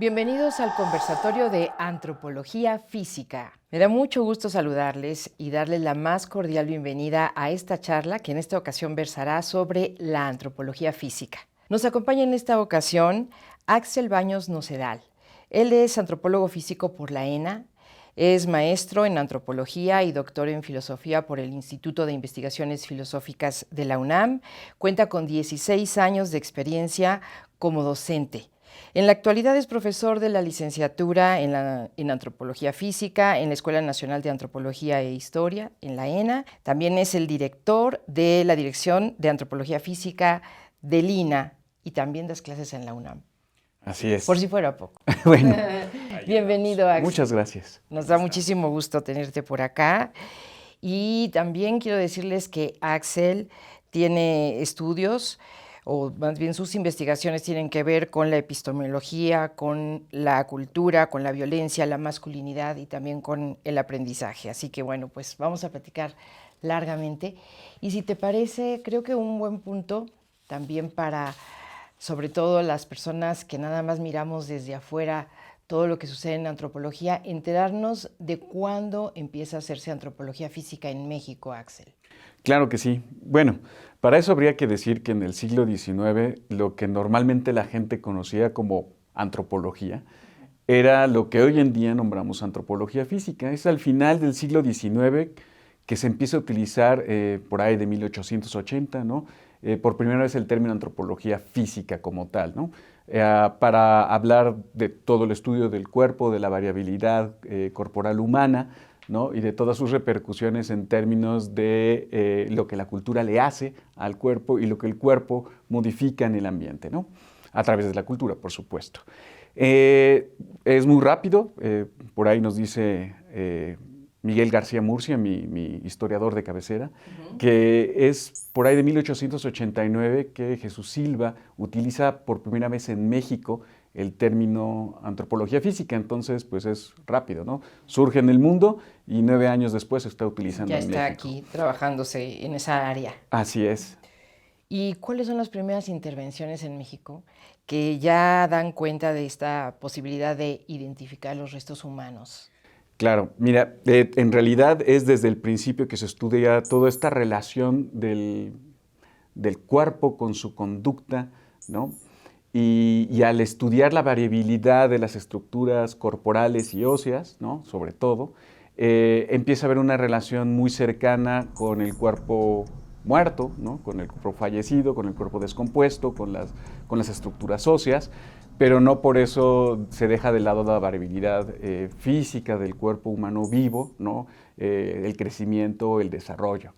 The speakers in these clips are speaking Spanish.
Bienvenidos al conversatorio de Antropología Física. Me da mucho gusto saludarles y darles la más cordial bienvenida a esta charla que en esta ocasión versará sobre la antropología física. Nos acompaña en esta ocasión Axel Baños Nocedal. Él es antropólogo físico por la ENA, es maestro en antropología y doctor en filosofía por el Instituto de Investigaciones Filosóficas de la UNAM. Cuenta con 16 años de experiencia como docente. En la actualidad es profesor de la licenciatura en Antropología Física en la Escuela Nacional de Antropología e Historia, en la ENA. También es el director de la Dirección de Antropología Física del INA y también das clases en la UNAM. Así es. Por si fuera poco. Bueno, bienvenido, Axel. Muchas gracias. Nos da muchísimo gusto tenerte por acá. Y también quiero decirles que Axel tiene estudios, o más bien sus investigaciones tienen que ver con la epistemología, con la cultura, con la violencia, la masculinidad y también con el aprendizaje. Así que bueno, pues vamos a platicar largamente. Y si te parece, creo que un buen punto también para, sobre todo las personas que nada más miramos desde afuera todo lo que sucede en antropología, enterarnos de cuándo empieza a hacerse antropología física en México, Axel. Claro que sí. Bueno, para eso habría que decir que en el siglo XIX lo que normalmente la gente conocía como antropología era lo que hoy en día nombramos antropología física. Es al final del siglo XIX que se empieza a utilizar por ahí de 1880, ¿no? Por primera vez el término antropología física como tal, ¿no? Para hablar de todo el estudio del cuerpo, de la variabilidad corporal humana, ¿no? Y de todas sus repercusiones en términos de lo que la cultura le hace al cuerpo y lo que el cuerpo modifica en el ambiente, ¿no? A través de la cultura, por supuesto. Es muy rápido, por ahí nos dice Miguel García Murcia, mi historiador de cabecera, que es por ahí de 1889 que Jesús Silva utiliza por primera vez en México el término antropología física, entonces pues es rápido, ¿no? Surge en el mundo y 9 años después se está utilizando en México. Ya está aquí trabajándose en esa área. Así es. ¿Y cuáles son las primeras intervenciones en México que ya dan cuenta de esta posibilidad de identificar los restos humanos? Claro, mira, en realidad es desde el principio que se estudia toda esta relación del cuerpo con su conducta, ¿no? Y al estudiar la variabilidad de las estructuras corporales y óseas, ¿no? Sobre todo, empieza a haber una relación muy cercana con el cuerpo muerto, ¿no? Con el cuerpo fallecido, con el cuerpo descompuesto, con las estructuras óseas, pero no por eso se deja de lado la variabilidad física del cuerpo humano vivo, ¿no? El crecimiento, el desarrollo.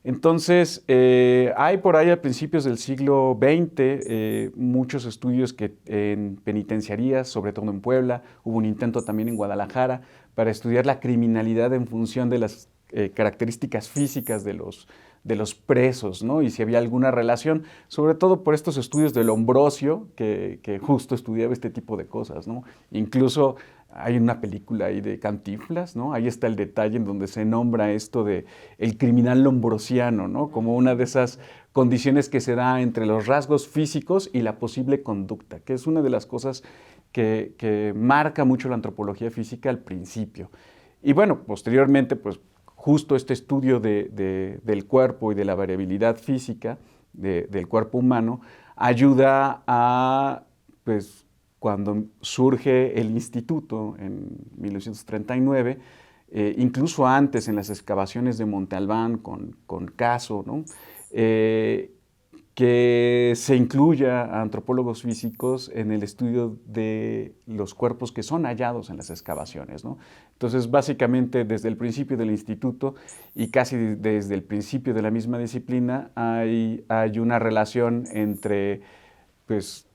Entonces, hay por ahí a principios del siglo XX muchos estudios que en penitenciarías, sobre todo en Puebla, hubo un intento también en Guadalajara para estudiar la criminalidad en función de las características físicas de los presos, ¿no? Y si había alguna relación, sobre todo por estos estudios del Lombrosio, que justo estudiaba este tipo de cosas, ¿no? Incluso hay una película ahí de Cantinflas, ¿no? Ahí está el detalle en donde se nombra esto de el criminal lombrosiano, ¿no? Como una de esas condiciones que se da entre los rasgos físicos y la posible conducta, que es una de las cosas que marca mucho la antropología física al principio. Y bueno, posteriormente, pues justo este estudio del cuerpo y de la variabilidad física del cuerpo humano ayuda a, pues, cuando surge el instituto en 1939, incluso antes en las excavaciones de Monte Albán con Caso, ¿no? Que se incluya a antropólogos físicos en el estudio de los cuerpos que son hallados en las excavaciones, ¿no? Entonces, básicamente, desde el principio del instituto y casi desde el principio de la misma disciplina, hay una relación entre, pues,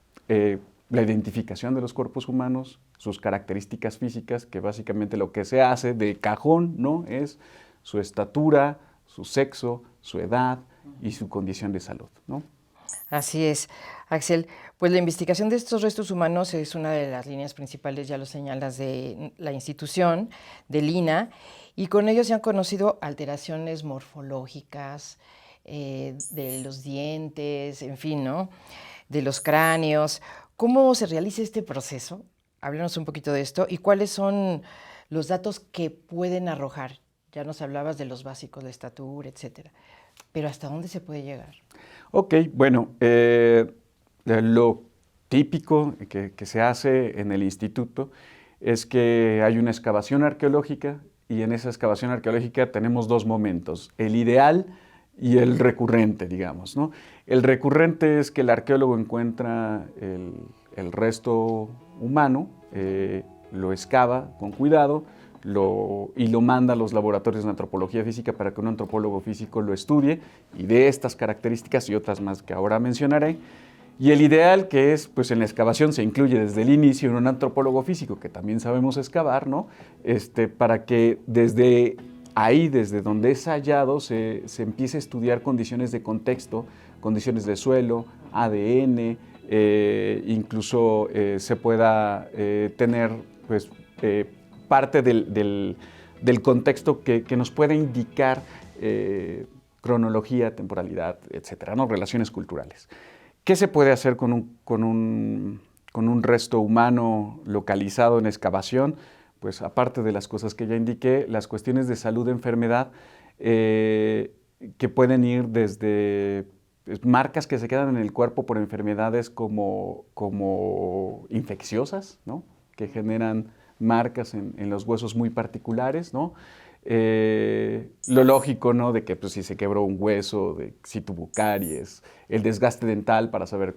la identificación de los cuerpos humanos, sus características físicas, que básicamente lo que se hace de cajón, ¿no? Es su estatura, su sexo, su edad y su condición de salud, ¿no? Así es, Axel. Pues la investigación de estos restos humanos es una de las líneas principales, ya lo señalas, de la institución, del INA, y con ellos se han conocido alteraciones morfológicas de los dientes, en fin, ¿no? De los cráneos. ¿Cómo se realiza este proceso? Háblanos un poquito de esto y cuáles son los datos que pueden arrojar. Ya nos hablabas de los básicos, la estatura, etcétera. Pero ¿hasta dónde se puede llegar? Ok, bueno, lo típico que se hace en el instituto es que hay una excavación arqueológica y en esa excavación arqueológica tenemos dos momentos, el ideal y el recurrente, digamos, ¿no? El recurrente es que el arqueólogo encuentra el resto humano, lo excava con cuidado y lo manda a los laboratorios de antropología física para que un antropólogo físico lo estudie y de estas características y otras más que ahora mencionaré. Y el ideal que es, pues en la excavación se incluye desde el inicio en un antropólogo físico que también sabemos excavar, ¿no? Para que desde ahí, desde donde es hallado, se empiece a estudiar condiciones de contexto, condiciones de suelo, ADN, incluso se pueda tener pues, parte del contexto que nos pueda indicar cronología, temporalidad, etcétera, ¿no? Relaciones culturales. ¿Qué se puede hacer con un resto humano localizado en excavación? Pues aparte de las cosas que ya indiqué, las cuestiones de salud, enfermedad, que pueden ir desde marcas que se quedan en el cuerpo por enfermedades como infecciosas, ¿no? Que generan marcas en los huesos muy particulares, ¿no? Lo lógico, ¿no? De que pues, si se quebró un hueso, de si tuvo caries, el desgaste dental para saber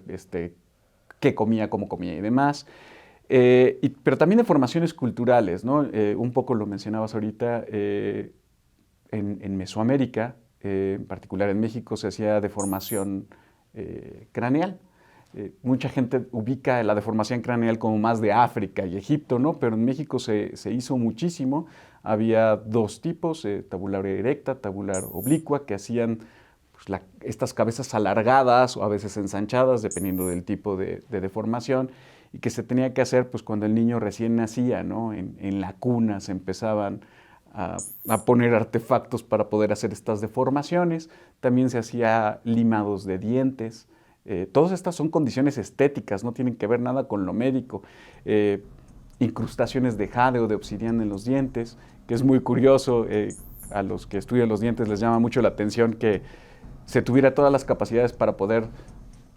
qué comía, cómo comía y demás. Pero también de formaciones culturales, ¿no? Un poco lo mencionabas ahorita, en Mesoamérica, en particular en México, se hacía deformación craneal. Mucha gente ubica la deformación craneal como más de África y Egipto, ¿no? Pero en México se hizo muchísimo. Había dos tipos, tabular erecta, tabular oblicua, que hacían pues, estas cabezas alargadas o a veces ensanchadas, dependiendo del tipo de deformación, y que se tenía que hacer pues, cuando el niño recién nacía, ¿no? En la cuna se empezaban a poner artefactos para poder hacer estas deformaciones. También se hacía limados de dientes. Todas estas son condiciones estéticas, no tienen que ver nada con lo médico. Incrustaciones de jade o de obsidiana en los dientes, que es muy curioso, a los que estudian los dientes les llama mucho la atención que se tuviera todas las capacidades para poder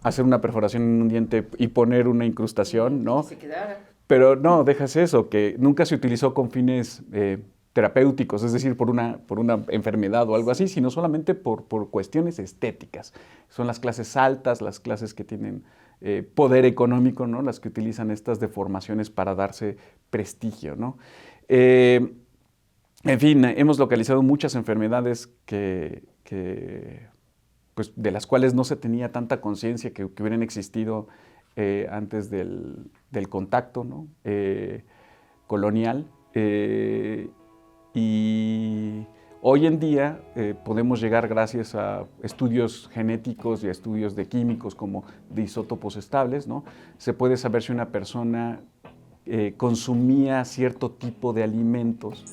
hacer una perforación en un diente y poner una incrustación, ¿no? Que se quedara. Pero no, dejas eso, que nunca se utilizó con fines terapéuticos, es decir, por una enfermedad o algo así, sino solamente por cuestiones estéticas. Son las clases altas, las clases que tienen poder económico, ¿no? Las que utilizan estas deformaciones para darse prestigio, ¿no? En fin, hemos localizado muchas enfermedades pues, de las cuales no se tenía tanta conciencia que hubieran existido antes del contacto, ¿no? Colonial. Y hoy en día podemos llegar gracias a estudios genéticos y a estudios de químicos como de isótopos estables, ¿no? Se puede saber si una persona consumía cierto tipo de alimentos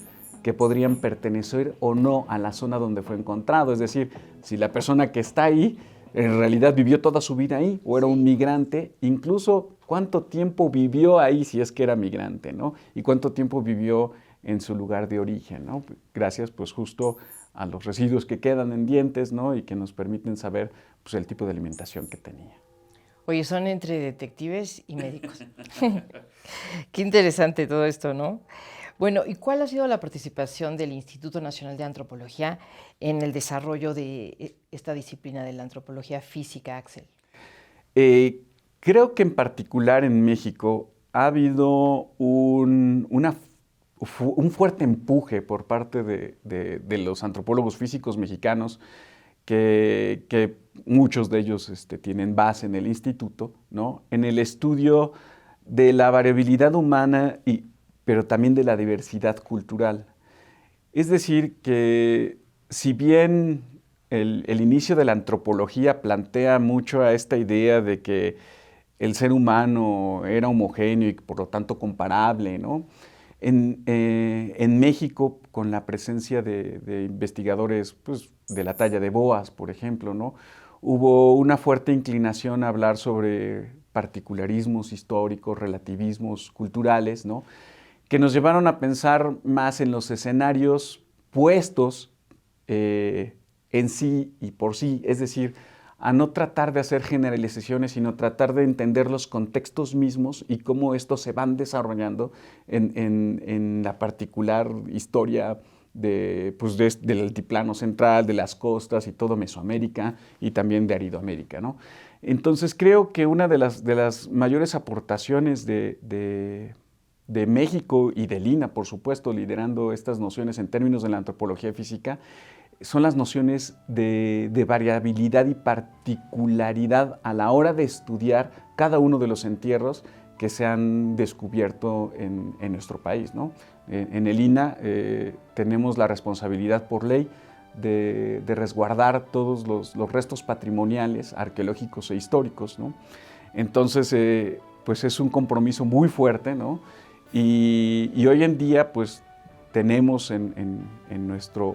que podrían pertenecer o no a la zona donde fue encontrado. Es decir, si la persona que está ahí en realidad vivió toda su vida ahí o era un migrante, incluso cuánto tiempo vivió ahí si es que era migrante, ¿no? Y cuánto tiempo vivió en su lugar de origen, ¿no? Gracias pues justo a los residuos que quedan en dientes, ¿no? Y que nos permiten saber pues, el tipo de alimentación que tenía. Oye, son entre detectives y médicos. Qué interesante todo esto, ¿no? Bueno, ¿y cuál ha sido la participación del Instituto Nacional de Antropología en el desarrollo de esta disciplina de la antropología física, Axel? Creo que en particular en México ha habido un fuerte empuje por parte de los antropólogos físicos mexicanos, que muchos de ellos tienen base en el instituto, ¿no? En el estudio de la variabilidad humana, pero también de la diversidad cultural. Es decir, que si bien el inicio de la antropología plantea mucho a esta idea de que el ser humano era homogéneo y por lo tanto comparable, ¿no? En México, con la presencia de investigadores pues, de la talla de Boas, por ejemplo, ¿no? Hubo una fuerte inclinación a hablar sobre particularismos históricos, relativismos culturales, ¿no? Que nos llevaron a pensar más en los escenarios puestos en sí y por sí, es decir, a no tratar de hacer generalizaciones, sino tratar de entender los contextos mismos y cómo estos se van desarrollando en la particular historia del altiplano central, de las costas y todo Mesoamérica y también de Aridoamérica, ¿no? Entonces creo que una de las mayores aportaciones de México y del INAH, por supuesto, liderando estas nociones en términos de la antropología física, son las nociones de variabilidad y particularidad a la hora de estudiar cada uno de los entierros que se han descubierto en nuestro país, ¿no? En el INAH tenemos la responsabilidad por ley de resguardar todos los restos patrimoniales, arqueológicos e históricos, ¿no? Entonces, pues es un compromiso muy fuerte, ¿no? Y hoy en día, pues, tenemos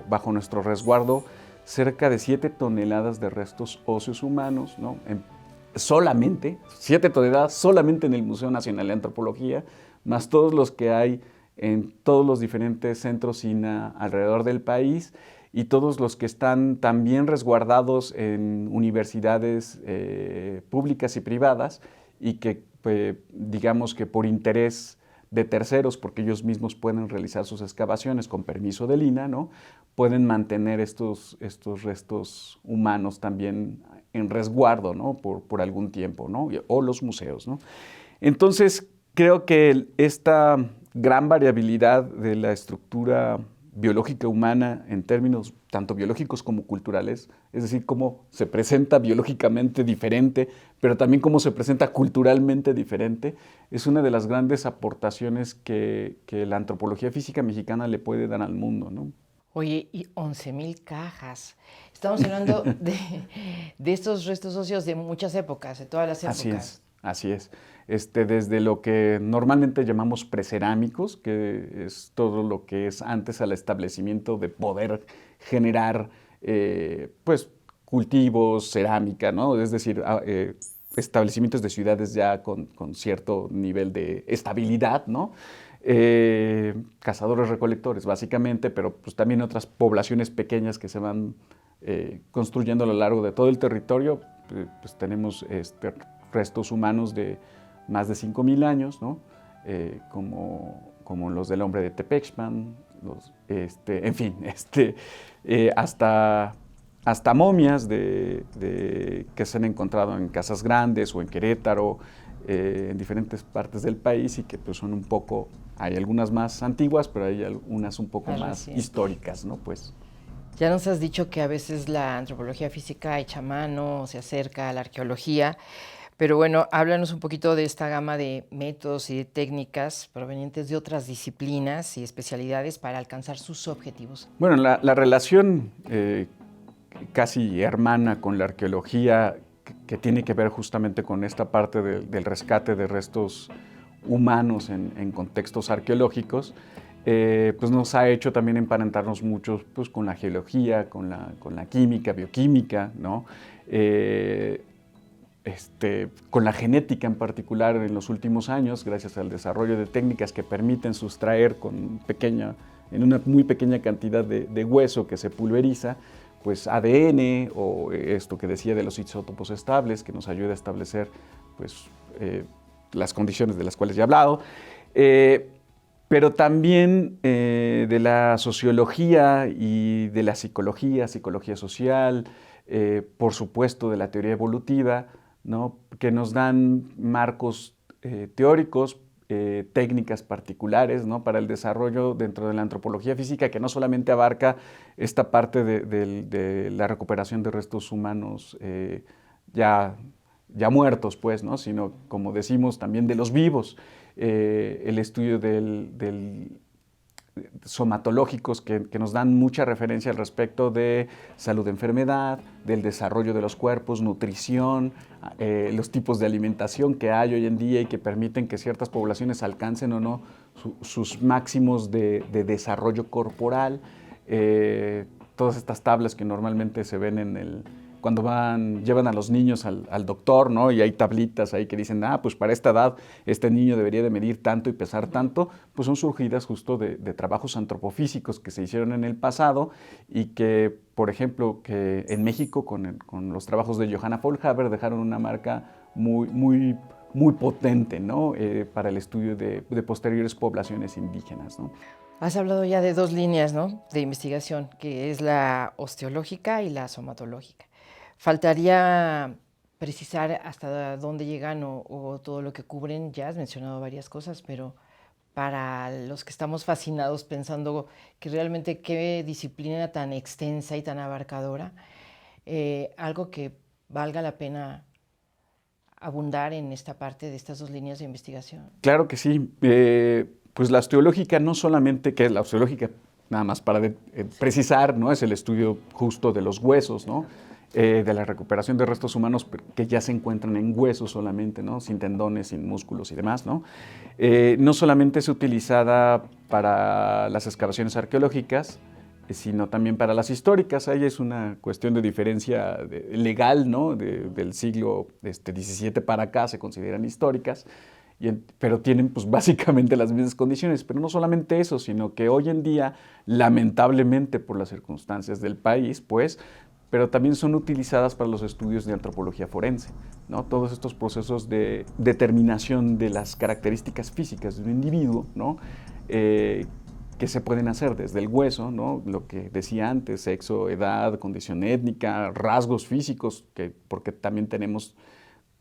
bajo nuestro resguardo cerca de 7 toneladas de restos óseos humanos, ¿no? Solamente, 7 toneladas solamente en el Museo Nacional de Antropología, más todos los que hay en todos los diferentes centros INAH alrededor del país y todos los que están también resguardados en universidades públicas y privadas y que, digamos que por interés de terceros, porque ellos mismos pueden realizar sus excavaciones con permiso del INAH, ¿no? Pueden mantener estos restos humanos también en resguardo, ¿no? por algún tiempo, ¿no? O los museos, ¿no? Entonces, creo que esta gran variabilidad de la estructura biológica humana en términos tanto biológicos como culturales, es decir, cómo se presenta biológicamente diferente, pero también cómo se presenta culturalmente diferente, es una de las grandes aportaciones que la antropología física mexicana le puede dar al mundo, ¿no? Oye, y 11,000 cajas. Estamos hablando de estos restos óseos de muchas épocas, de todas las épocas. Así es. Desde lo que normalmente llamamos precerámicos, que es todo lo que es antes al establecimiento de poder generar pues, cultivos, cerámica, ¿no? Es decir, establecimientos de ciudades ya con cierto nivel de estabilidad, ¿no? Cazadores recolectores, básicamente, pero pues, también otras poblaciones pequeñas que se van construyendo a lo largo de todo el territorio. Pues tenemos restos humanos de más de 5,000 años, ¿no? Como los del hombre de Tepexpan, en fin, hasta momias que se han encontrado en Casas Grandes o en Querétaro, en diferentes partes del país y que pues son un poco, hay algunas más antiguas, pero hay algunas un poco más históricas, ¿no? Pues. Ya nos has dicho que a veces la antropología física echa mano, se acerca a la arqueología, pero bueno, háblanos un poquito de esta gama de métodos y de técnicas provenientes de otras disciplinas y especialidades para alcanzar sus objetivos. Bueno, la relación casi hermana con la arqueología que tiene que ver justamente con esta parte del rescate de restos humanos en contextos arqueológicos, pues nos ha hecho también emparentarnos mucho pues, con la geología, con la química, bioquímica, ¿no? Con la genética en particular en los últimos años, gracias al desarrollo de técnicas que permiten sustraer en una muy pequeña cantidad de hueso que se pulveriza, pues ADN o esto que decía de los isótopos estables, que nos ayuda a establecer pues, las condiciones de las cuales ya he hablado, pero también de la sociología y de la psicología social, por supuesto de la teoría evolutiva, ¿no? Que nos dan marcos teóricos, técnicas particulares, ¿no? Para el desarrollo dentro de la antropología física, que no solamente abarca esta parte de la recuperación de restos humanos ya muertos, pues, ¿no? Sino, como decimos, también de los vivos, el estudio somatológicos que nos dan mucha referencia al respecto de salud, enfermedad, del desarrollo de los cuerpos, nutrición, los tipos de alimentación que hay hoy en día y que permiten que ciertas poblaciones alcancen o no sus máximos de desarrollo corporal. Todas estas tablas que normalmente se ven cuando llevan a los niños al doctor, ¿no? Y hay tablitas ahí que dicen, pues para esta edad este niño debería de medir tanto y pesar tanto, pues son surgidas justo de trabajos antropofísicos que se hicieron en el pasado y que, por ejemplo, que en México con los trabajos de Johanna Faulhaber dejaron una marca muy potente, ¿no? Para el estudio de posteriores poblaciones indígenas, ¿no? Has hablado ya de 2 líneas, ¿no?, de investigación, que es la osteológica y la somatológica. Faltaría precisar hasta dónde llegan o todo lo que cubren. Ya has mencionado varias cosas, pero para los que estamos fascinados pensando que realmente qué disciplina tan extensa y tan abarcadora, algo que valga la pena abundar en esta parte de estas 2 líneas de investigación. Claro que sí. Pues la osteológica no solamente, que es la osteológica, nada más para precisar, ¿no? Es el estudio justo de los huesos, ¿no? De la recuperación de restos humanos que ya se encuentran en huesos solamente, ¿no? Sin tendones, sin músculos y demás, ¿no? No solamente es utilizada para las excavaciones arqueológicas, sino también para las históricas. Ahí es una cuestión de diferencia legal, ¿no? Del siglo XVII para acá se consideran históricas, pero tienen pues básicamente las mismas condiciones. Pero no solamente eso, sino que hoy en día, lamentablemente por las circunstancias del país, pues, pero también son utilizadas para los estudios de antropología forense, ¿no? Todos estos procesos de determinación de las características físicas de un individuo, ¿no? Que se pueden hacer desde el hueso, ¿no? Lo que decía antes, sexo, edad, condición étnica, rasgos físicos, porque también tenemos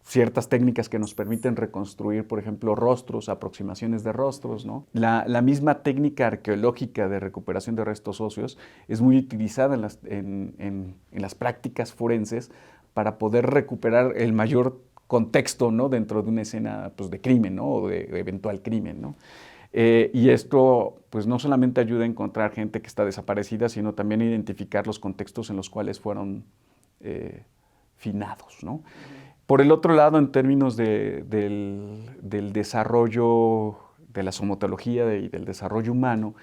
ciertas técnicas que nos permiten reconstruir, por ejemplo, rostros, aproximaciones de rostros, ¿no? La misma técnica arqueológica de recuperación de restos óseos es muy utilizada en las prácticas forenses para poder recuperar el mayor contexto, ¿no? Dentro de una escena pues, de crimen, ¿no? O de eventual crimen, ¿no? Y esto pues, no solamente ayuda a encontrar gente que está desaparecida, sino también a identificar los contextos en los cuales fueron finados, ¿no? Por el otro lado, en términos del desarrollo de la somatología y del desarrollo humano,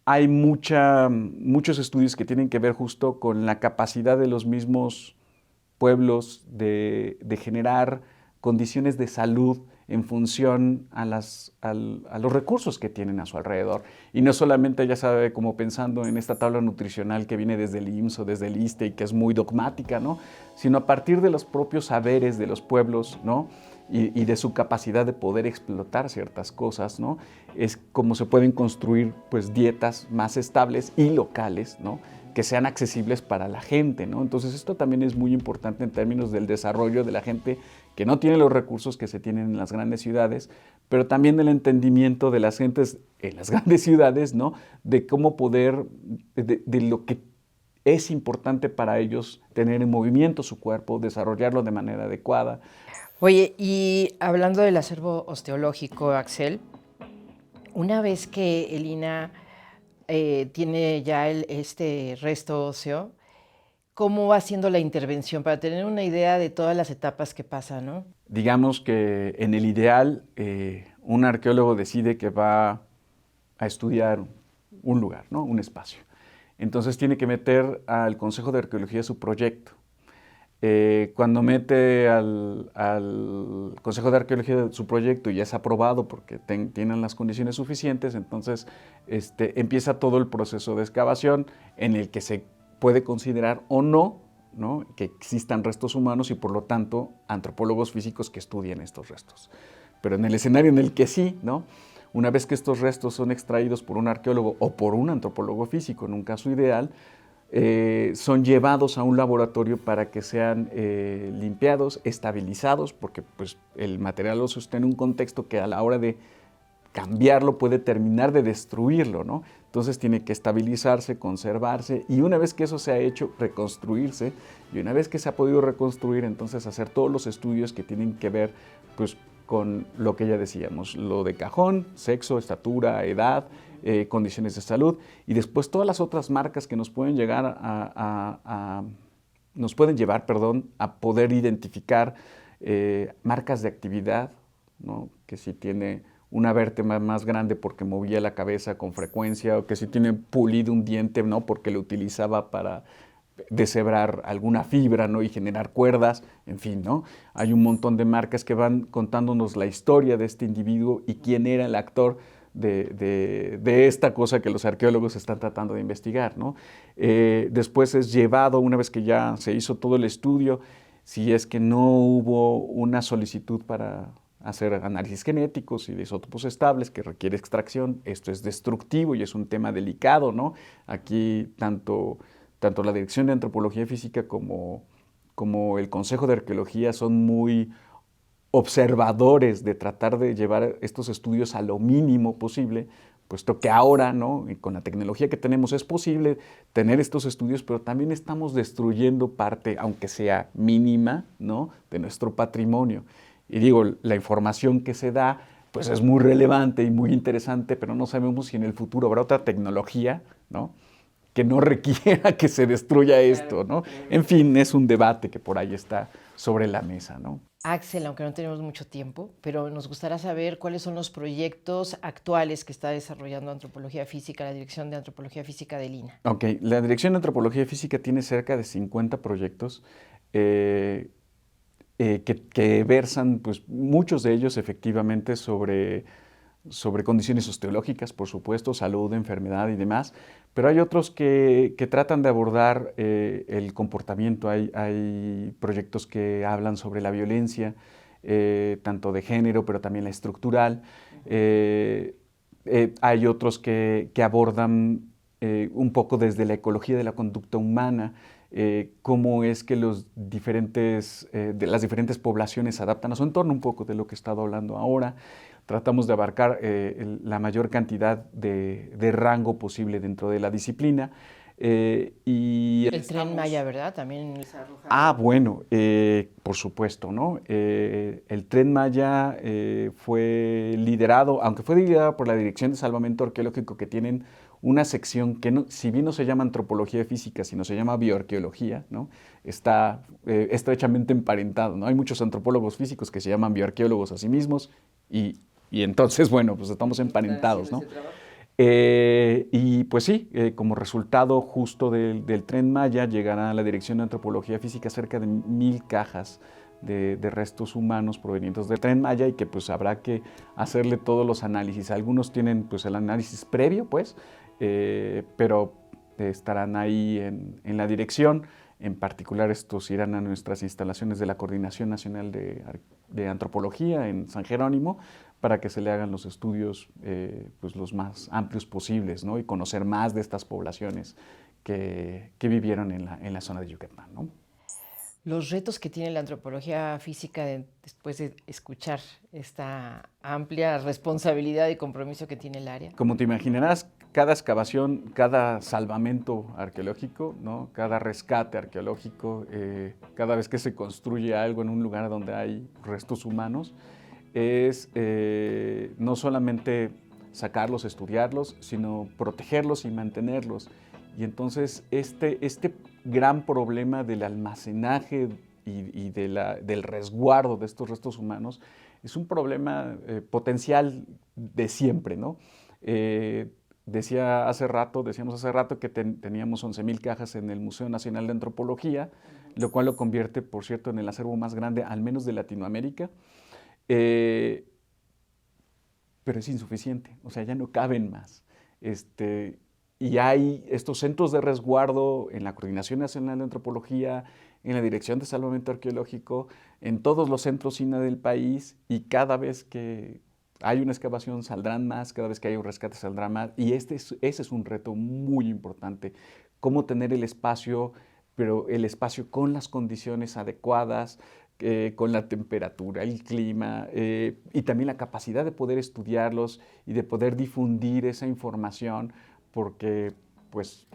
hay muchos estudios que tienen que ver justo con la capacidad de los mismos pueblos de generar condiciones de salud en función a los recursos que tienen a su alrededor. Y no solamente, ya sabe, como pensando en esta tabla nutricional que viene desde el IMSS o desde el ISSSTE y que es muy dogmática, ¿no? Sino a partir de los propios saberes de los pueblos, ¿no? Y de su capacidad de poder explotar ciertas cosas, ¿no? Es como se pueden construir pues, dietas más estables y locales, ¿no? Que sean accesibles para la gente, ¿no? Entonces esto también es muy importante en términos del desarrollo de la gente que no tiene los recursos que se tienen en las grandes ciudades, pero también del entendimiento de las gentes en las grandes ciudades, ¿no? De cómo poder, de lo que es importante para ellos tener en movimiento su cuerpo, desarrollarlo de manera adecuada. Oye, y hablando del acervo osteológico, Axel, una vez que el INAH tiene ya este resto óseo, ¿cómo va haciendo la intervención? Para tener una idea de todas las etapas que pasa, ¿no? Digamos que en el ideal, un arqueólogo decide que va a estudiar un lugar, ¿no? Un espacio. Entonces tiene que meter al Consejo de Arqueología su proyecto. Cuando mete al Consejo de Arqueología su proyecto y ya es aprobado porque tienen las condiciones suficientes, entonces empieza todo el proceso de excavación en el que se puede considerar o no, ¿no? Que existan restos humanos y por lo tanto antropólogos físicos que estudien estos restos. Pero en el escenario en el que sí, ¿no? Una vez que estos restos son extraídos por un arqueólogo o por un antropólogo físico, en un caso ideal, son llevados a un laboratorio para que sean limpiados, estabilizados, porque pues, el material óseo está en un contexto que a la hora de cambiarlo puede terminar de destruirlo, ¿no? Entonces tiene que estabilizarse, conservarse, y una vez que eso se ha hecho, reconstruirse, y una vez que se ha podido reconstruir, entonces hacer todos los estudios que tienen que ver pues, con lo que ya decíamos, lo de cajón, sexo, estatura, edad, condiciones de salud, y después todas las otras marcas que nos pueden llegar nos pueden llevar, a poder identificar marcas de actividad, ¿no? Que si tiene una vértebra más grande porque movía la cabeza con frecuencia, o que si tiene pulido un diente, ¿no? Porque lo utilizaba para deshebrar alguna fibra, ¿no? Y generar cuerdas, en fin, ¿no? Hay un montón de marcas que van contándonos la historia de este individuo y quién era el actor de esta cosa que los arqueólogos están tratando de investigar, ¿no? Después es llevado, una vez que ya se hizo todo el estudio, si es que no hubo una solicitud para hacer análisis genéticos y de isótopos estables que requiere extracción, esto es destructivo y es un tema delicado, ¿no? Aquí tanto la Dirección de Antropología Física como el Consejo de Arqueología son muy observadores de tratar de llevar estos estudios a lo mínimo posible, puesto que ahora, ¿no? con la tecnología que tenemos es posible tener estos estudios, pero también estamos destruyendo parte, aunque sea mínima, ¿no? de nuestro patrimonio. Y digo, la información que se da pues es muy relevante y muy interesante, pero no sabemos si en el futuro habrá otra tecnología, ¿no? que no requiera que se destruya esto, ¿no? En fin, es un debate que por ahí está sobre la mesa, ¿no? Axel, aunque no tenemos mucho tiempo, pero nos gustaría saber cuáles son los proyectos actuales que está desarrollando Antropología Física, la Dirección de Antropología Física del INAH. Ok, la Dirección de Antropología Física tiene cerca de 50 proyectos que versan, pues muchos de ellos efectivamente sobre condiciones osteológicas, por supuesto, salud, enfermedad y demás, pero hay otros que tratan de abordar el comportamiento. Hay proyectos que hablan sobre la violencia, tanto de género, pero también la estructural. Hay otros que abordan un poco desde la ecología de la conducta humana, cómo es que las diferentes poblaciones se adaptan a su entorno, un poco de lo que he estado hablando ahora. Tratamos de abarcar la mayor cantidad de rango posible dentro de la disciplina. El Tren Maya, ¿verdad? También se arroja. Bueno, por supuesto, ¿no? El Tren Maya fue liderado, aunque fue liderado por la Dirección de Salvamento Arqueológico, que tienen una sección que, no, si bien no se llama antropología física, sino se llama bioarqueología, ¿no? Está estrechamente emparentado, ¿no? Hay muchos antropólogos físicos que se llaman bioarqueólogos a sí mismos y entonces, bueno, pues estamos emparentados, ¿no? Y pues sí, como resultado justo del Tren Maya llegará a la Dirección de Antropología Física cerca de 1000 cajas de restos humanos provenientes del Tren Maya y que pues habrá que hacerle todos los análisis. Algunos tienen pues el análisis previo, pues, pero estarán ahí en la dirección. En particular estos irán a nuestras instalaciones de la Coordinación Nacional de Antropología en San Jerónimo para que se le hagan los estudios pues los más amplios posibles, ¿no? Y conocer más de estas poblaciones que vivieron en la zona de Yucatán, ¿no? Los retos que tiene la antropología física después de escuchar esta amplia responsabilidad y compromiso que tiene el área. Como te imaginarás, cada excavación, cada salvamento arqueológico, ¿no? Cada rescate arqueológico, cada vez que se construye algo en un lugar donde hay restos humanos, es no solamente sacarlos, estudiarlos, sino protegerlos y mantenerlos. Y entonces este gran problema del almacenaje y del resguardo de estos restos humanos es un problema potencial de siempre, ¿no? Decíamos hace rato que teníamos 11,000 cajas en el Museo Nacional de Antropología, lo cual lo convierte, por cierto, en el acervo más grande, al menos de Latinoamérica. Pero es insuficiente, o sea, ya no caben más. Y hay estos centros de resguardo en la Coordinación Nacional de Antropología, en la Dirección de Salvamento Arqueológico, en todos los centros INAH del país, y cada vez que hay una excavación saldrán más, cada vez que hay un rescate saldrá más, y ese es un reto muy importante, cómo tener el espacio, pero el espacio con las condiciones adecuadas, con la temperatura, el clima y también la capacidad de poder estudiarlos y de poder difundir esa información, porque pues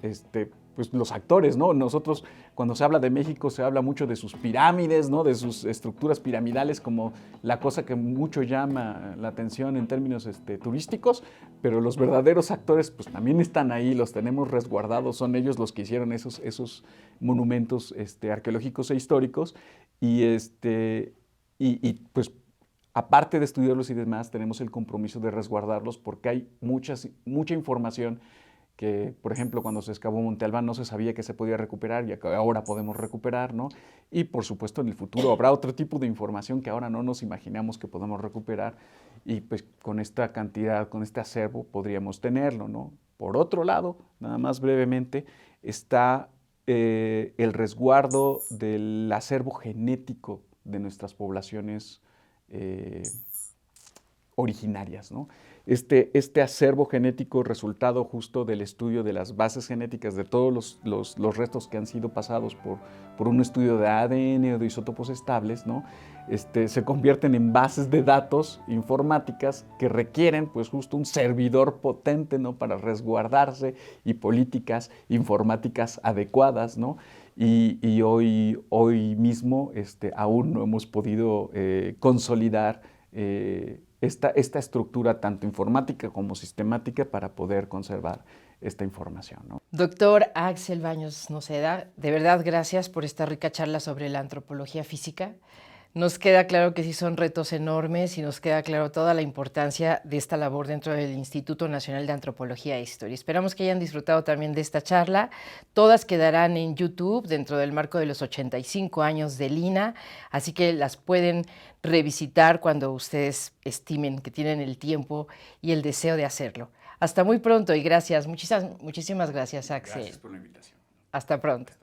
los actores, ¿no? Nosotros, cuando se habla de México, se habla mucho de sus pirámides, ¿no? De sus estructuras piramidales como la cosa que mucho llama la atención en términos turísticos, pero los verdaderos actores pues también están ahí, los tenemos resguardados, son ellos los que hicieron esos monumentos arqueológicos e históricos y pues aparte de estudiarlos y demás, tenemos el compromiso de resguardarlos porque hay mucha información que, por ejemplo, cuando se excavó Monte Albán no se sabía que se podía recuperar y que ahora podemos recuperar, ¿no? Y, por supuesto, en el futuro habrá otro tipo de información que ahora no nos imaginamos que podemos recuperar y, pues, con esta cantidad, con este acervo podríamos tenerlo, ¿no? Por otro lado, nada más brevemente, está el resguardo del acervo genético de nuestras poblaciones originarias, ¿no? Este acervo genético resultado justo del estudio de las bases genéticas de todos los restos que han sido pasados por un estudio de ADN o de isótopos estables, ¿no? Se convierten en bases de datos informáticas que requieren pues justo un servidor potente, ¿no? Para resguardarse y políticas informáticas adecuadas, ¿no? Y hoy mismo aún no hemos podido consolidar esta estructura tanto informática como sistemática para poder conservar esta información, ¿no? Doctor Axel Baños Noceda, de verdad gracias por esta rica charla sobre la antropología física. Nos queda claro que sí son retos enormes y nos queda claro toda la importancia de esta labor dentro del Instituto Nacional de Antropología e Historia. Esperamos que hayan disfrutado también de esta charla. Todas quedarán en YouTube dentro del marco de los 85 años del INAH, así que las pueden revisitar cuando ustedes estimen que tienen el tiempo y el deseo de hacerlo. Hasta muy pronto y gracias. Muchísimas gracias, Axel. Gracias por la invitación. Hasta pronto.